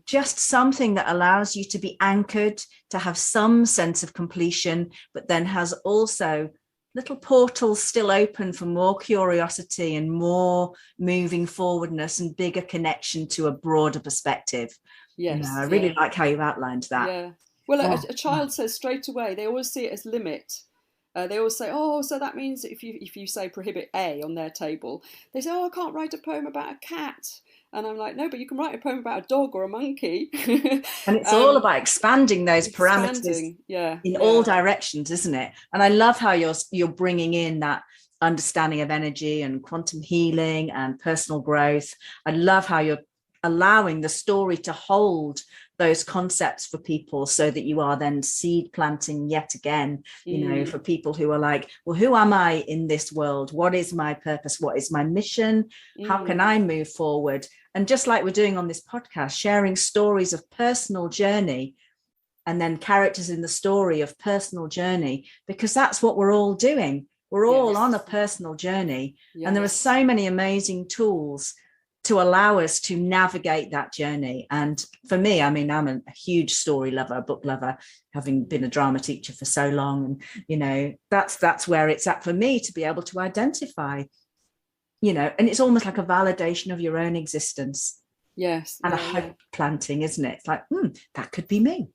Just something that allows you to be anchored, to have some sense of completion, but then has also little portals still open for more curiosity and more moving forwardness and bigger connection to a broader perspective. Yes, I really like how you've outlined that. Yeah. Well, a child says straight away, they always see it as limit. They always say, oh, so that means if you say prohibit A on their table, they say, oh, I can't write a poem about a cat. And I'm like, no, but you can write a poem about a dog or a monkey. And it's all about expanding those parameters in all directions, isn't it? And I love how you're bringing in that understanding of energy and quantum healing and personal growth. I love how you're allowing the story to hold those concepts for people, so that you are then seed planting yet again, for people who are like, well, who am I in this world? What is my purpose? What is my mission? How can I move forward? And just like we're doing on this podcast, sharing stories of personal journey, and then characters in the story of personal journey, because that's what we're all doing. We're all on a personal journey. And there are so many amazing tools to allow us to navigate that journey. And for me, I mean, I'm a huge story lover, book lover, having been a drama teacher for so long. And, that's where it's at for me, to be able to identify, and it's almost like a validation of your own existence. Yes. And a hope planting, isn't it? It's like, that could be me.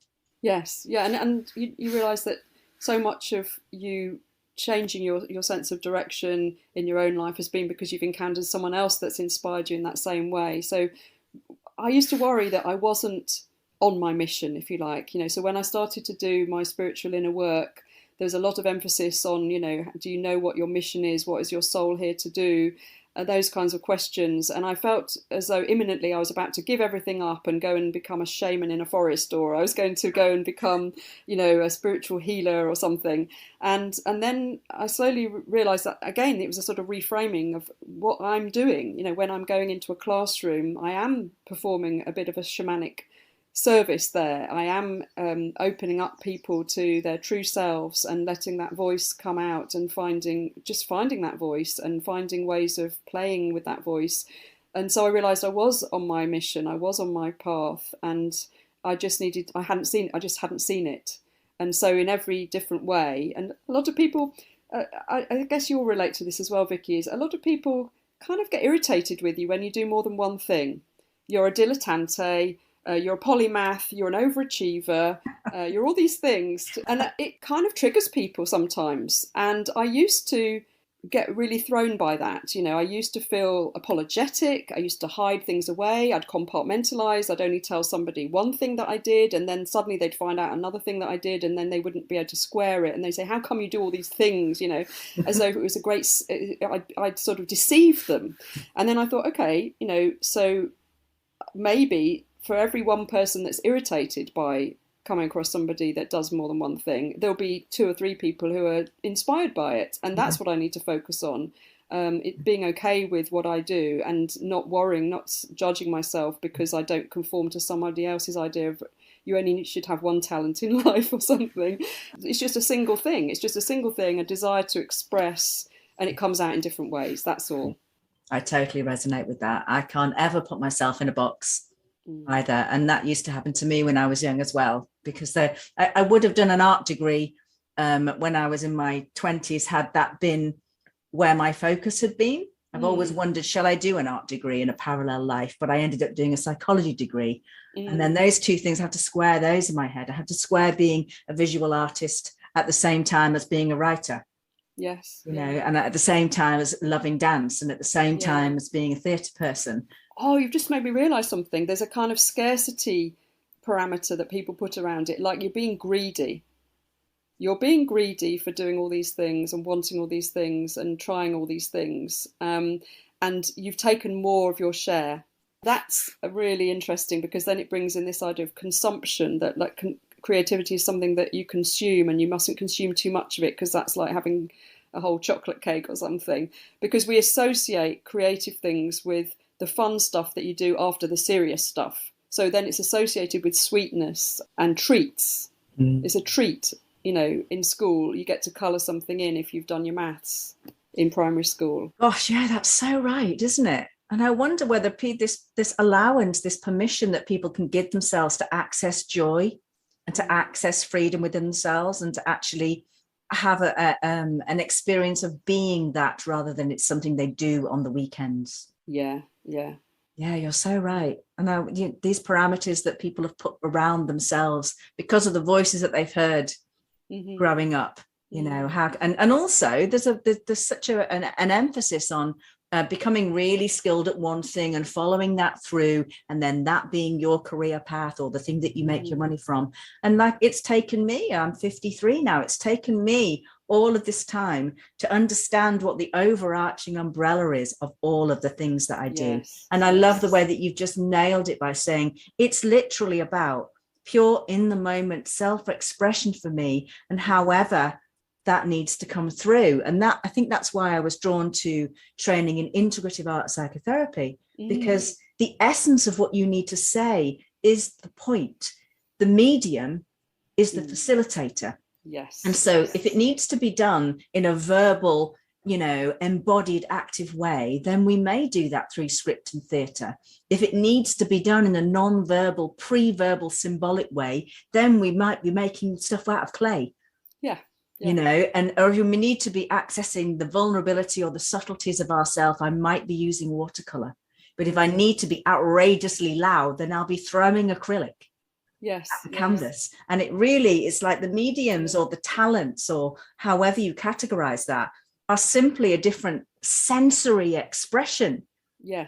Yes. Yeah. And you realise that so much of you changing your sense of direction in your own life has been because you've encountered someone else that's inspired you in that same way. So I used to worry that I wasn't on my mission, if you like, so when I started to do my spiritual inner work, there's a lot of emphasis on, do you know what your mission is? What is your soul here to do? Those kinds of questions. And I felt as though imminently I was about to give everything up and go and become a shaman in a forest, or I was going to go and become, a spiritual healer or something. And then I slowly realised that, again, it was a sort of reframing of what I'm doing. When I'm going into a classroom, I am performing a bit of a shamanic service there. I am opening up people to their true selves and letting that voice come out, and finding that voice and finding ways of playing with that voice. And so I realised I was on my mission, I was on my path, and I just hadn't seen it. And so in every different way, and a lot of people, I guess you'll relate to this as well, Vikki, is a lot of people kind of get irritated with you when you do more than one thing. You're a dilettante, you're a polymath, you're an overachiever, you're all these things. And it kind of triggers people sometimes. And I used to get really thrown by that. I used to feel apologetic. I used to hide things away. I'd compartmentalize. I'd only tell somebody one thing that I did, and then suddenly they'd find out another thing that I did, and then they wouldn't be able to square it. And they'd say, how come you do all these things? As though it was a great, I'd sort of deceived them. And then I thought, okay, so maybe for every one person that's irritated by coming across somebody that does more than one thing, there'll be 2 or 3 people who are inspired by it. And that's what I need to focus on. It being okay with what I do, and not worrying, not judging myself because I don't conform to somebody else's idea of you only should have one talent in life or something. It's just a single thing. It's just a single thing, a desire to express, and it comes out in different ways. That's all. I totally resonate with that. I can't ever put myself in a box either. And that used to happen to me when I was young as well, because I would have done an art degree when I was in my 20s, had that been where my focus had been. I've always wondered, shall I do an art degree in a parallel life? But I ended up doing a psychology degree. And then those two things, I have to square those in my head. I have to square being a visual artist at the same time as being a writer. Yes. You know, and at the same time as loving dance, and at the same Yeah. time as being a theatre person. Oh, you've just made me realise something. There's a kind of scarcity parameter that people put around it, like you're being greedy. You're being greedy for doing all these things and wanting all these things and trying all these things. And you've taken more of your share. That's really interesting, because then it brings in this idea of consumption, that like creativity is something that you consume, and you mustn't consume too much of it, because that's like having a whole chocolate cake or something, because we associate creative things with the fun stuff that you do after the serious stuff. So then it's associated with sweetness and treats. It's a treat, you know, in school. You get to colour something in if you've done your maths in primary school. Gosh, yeah, that's so right, isn't it? And I wonder whether this allowance, this permission that people can give themselves to access joy and to access freedom within themselves, and to actually have an experience of being that, rather than it's something they do on the weekends. Yeah. Yeah, you're so right. And these parameters that people have put around themselves because of the voices that they've heard growing up, you know, how, and also there's such an emphasis on becoming really skilled at one thing and following that through, and then that being your career path or the thing that you make your money from. And like, it's taken me, I'm 53 now, it's taken me all of this time to understand what the overarching umbrella is of all of the things that I do. And I love the way that you've just nailed it by saying it's literally about pure in the moment self-expression for me, and however that needs to come through. And that, I think that's why I was drawn to training in integrative art psychotherapy, because the essence of what you need to say is the point. The medium is the facilitator. Yes. And so if it needs to be done in a verbal, you know, embodied active way, then we may do that through script and theatre. If it needs to be done in a non-verbal, pre-verbal, symbolic way, then we might be making stuff out of clay. Yeah. You know, or if we need to be accessing the vulnerability or the subtleties of ourselves, I might be using watercolor. But if I need to be outrageously loud, then I'll be throwing acrylic at the canvas. And it really is like the mediums or the talents, or however you categorize that, are simply a different sensory expression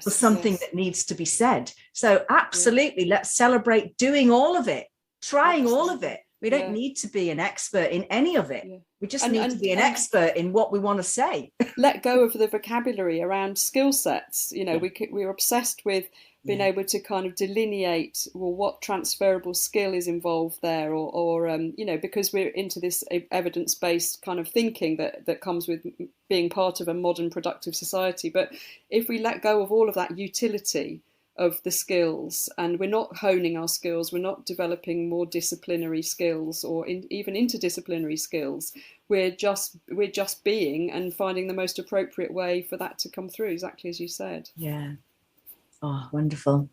for something that needs to be said. So absolutely, let's celebrate doing all of it, trying all of it. We don't need to be an expert in any of it. We just need to be an expert in what we want to say. Let go of the vocabulary around skill sets. You know, we're obsessed with being able to kind of delineate, well, what transferable skill is involved there, or you know, because we're into this evidence-based kind of thinking that comes with being part of a modern productive society. But if we let go of all of that utility of the skills, and we're not honing our skills, we're not developing more disciplinary skills or even interdisciplinary skills, we're just being and finding the most appropriate way for that to come through, exactly as you said. Yeah. Oh, wonderful.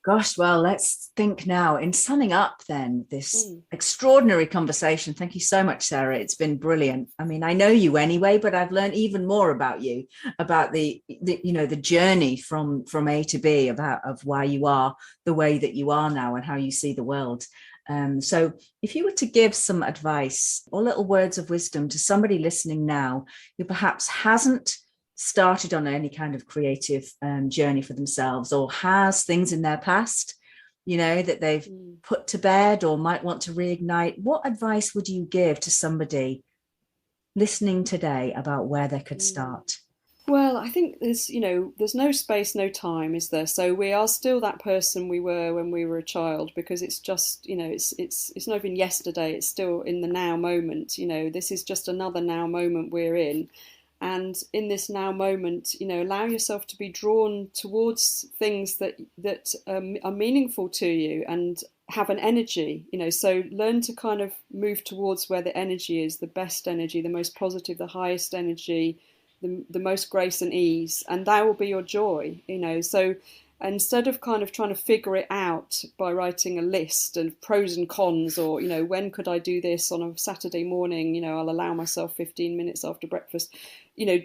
Gosh, well, let's think now in summing up then this extraordinary conversation. Thank you so much, Sarah. It's been brilliant. I mean, I know you anyway, but I've learned even more about you, about the you know, the journey from A to B, of why you are the way that you are now and how you see the world. So if you were to give some advice or little words of wisdom to somebody listening now who perhaps hasn't started on any kind of creative journey for themselves, or has things in their past, you know, that they've put to bed or might want to reignite, what advice would you give to somebody listening today about where they could start? Well, I think there's no space, no time, is there? So we are still that person we were when we were a child, because it's just, you know, it's not even yesterday, it's still in the now moment. You know, this is just another now moment we're in. And in this now moment, you know, allow yourself to be drawn towards things that are meaningful to you and have an energy, you know. So learn to kind of move towards where the energy is, the best energy, the most positive, the highest energy, the most grace and ease, and that will be your joy, you know. So instead of kind of trying to figure it out by writing a list of pros and cons, or, you know, when could I do this on a Saturday morning, you know, I'll allow myself 15 minutes after breakfast, you know,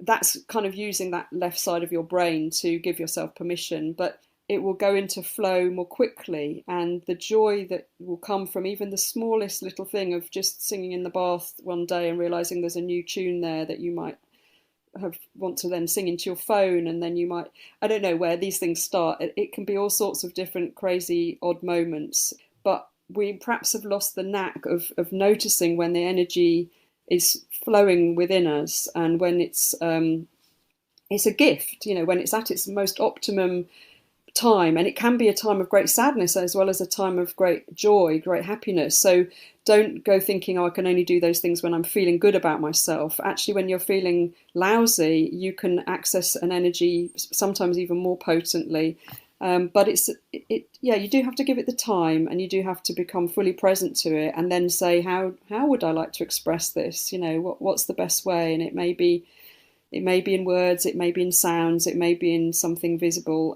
that's kind of using that left side of your brain to give yourself permission. But it will go into flow more quickly, and the joy that will come from even the smallest little thing of just singing in the bath one day and realizing there's a new tune there that you might want to then sing into your phone, and then you might, I don't know where these things start. It can be all sorts of different crazy odd moments, but we perhaps have lost the knack of noticing when the energy is flowing within us, and when it's a gift, when it's at its most optimum time. And it can be a time of great sadness as well as a time of great joy, great happiness. So don't go thinking, oh, I can only do those things when I'm feeling good about myself. Actually, when you're feeling lousy, you can access an energy sometimes even more potently. But you do have to give it the time, and you do have to become fully present to it, and then say, how would I like to express this? What's the best way? And it may be in words, it may be in sounds, it may be in something visible,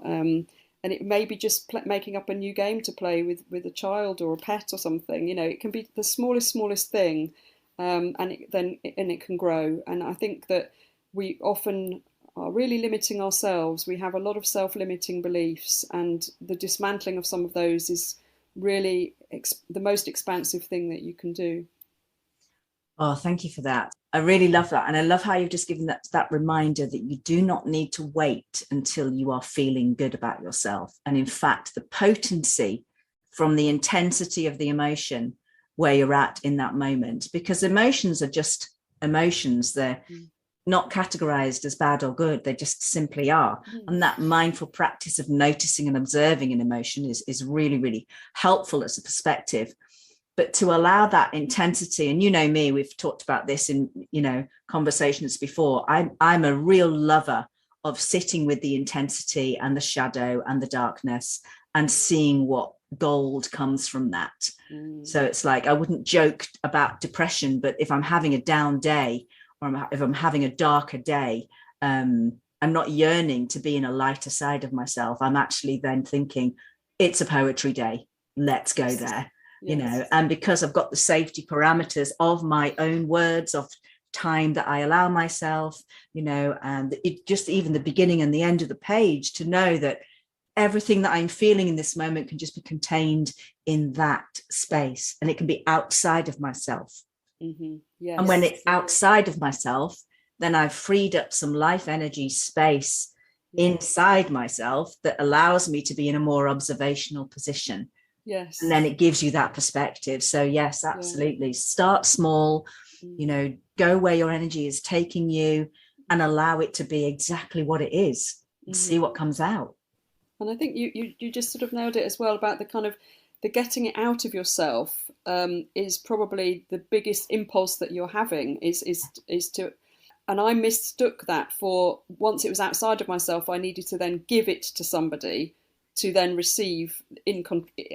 and it may be just making up a new game to play with a child or a pet or something. It can be the smallest thing, and it can grow. And I think that we often are really limiting ourselves. We have a lot of self-limiting beliefs, and the dismantling of some of those is really the most expansive thing that you can do. Oh, thank you for that. I really love that. And I love how you've just given that reminder that you do not need to wait until you are feeling good about yourself. And in fact, the potency from the intensity of the emotion where you're at in that moment, because emotions are just emotions. They're not categorized as bad or good. They just simply are. And that mindful practice of noticing and observing an emotion is really, really helpful as a perspective. But to allow that intensity, and me, we've talked about this in conversations before. I'm a real lover of sitting with the intensity and the shadow and the darkness and seeing what gold comes from that. So it's like, I wouldn't joke about depression, but if I'm having a down day, or if I'm having a darker day, I'm not yearning to be in a lighter side of myself. I'm actually then thinking, it's a poetry day. Let's go there. Yes. And because I've got the safety parameters of my own words, of time that I allow myself, and it just even the beginning and the end of the page, to know that everything that I'm feeling in this moment can just be contained in that space, and it can be outside of myself. Yes. And when it's outside of myself, then I've freed up some life energy space inside myself that allows me to be in a more observational position. Yes. And then it gives you that perspective. So yes, absolutely. Yeah. Start small, go where your energy is taking you, and allow it to be exactly what it is, and see what comes out. And I think you just sort of nailed it as well, about the kind of the getting it out of yourself is probably the biggest impulse that you're having is to, and I mistook that for, once it was outside of myself, I needed to then give it to somebody to then receive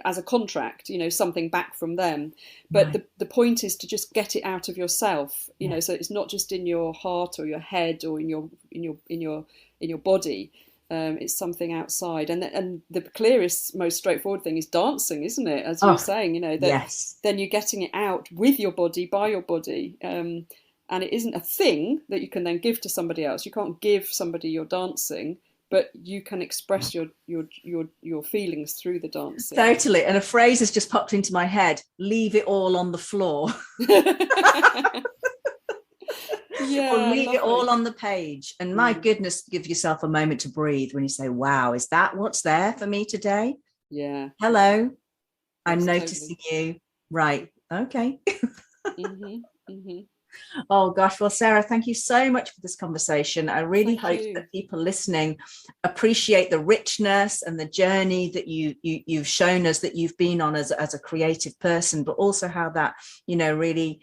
as a contract, something back from them. But right. the point is to just get it out of yourself, so it's not just in your heart or your head or in your body. It's something outside, and the clearest, most straightforward thing is dancing, isn't it? As you were saying, that yes. Then you're getting it out with your body, by your body, and it isn't a thing that you can then give to somebody else. You can't give somebody your dancing, but you can express your feelings through the dancing. Totally. And a phrase has just popped into my head: leave it all on the floor. Yeah, or leave it all on the page. And my goodness, give yourself a moment to breathe when you say, wow, is that what's there for me today? Yeah. Hello, I'm noticing you. Right. Okay. Oh gosh, well, Sarah, thank you so much for this conversation. I really hope that people listening appreciate the richness and the journey that you've shown us that you've been on as a creative person, but also how that, really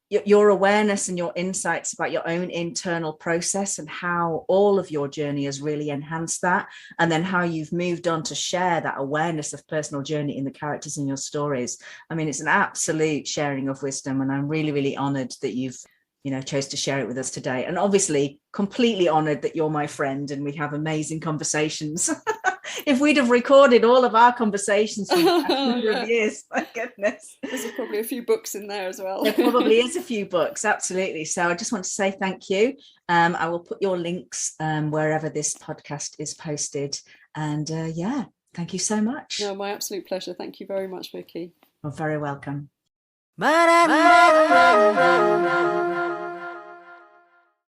your awareness and your insights about your own internal process and how all of your journey has really enhanced that, and then how you've moved on to share that awareness of personal journey in the characters in your stories. I mean, it's an absolute sharing of wisdom, and I'm really, really honored that you've chose to share it with us today, and obviously completely honored that you're my friend and we have amazing conversations. If we'd have recorded all of our conversations for a number of years, my goodness. There's probably a few books in there as well. There probably is a few books, absolutely. So I just want to say thank you. I will put your links wherever this podcast is posted. And Thank you so much. No, my absolute pleasure. Thank you very much, Vikki. You're very welcome.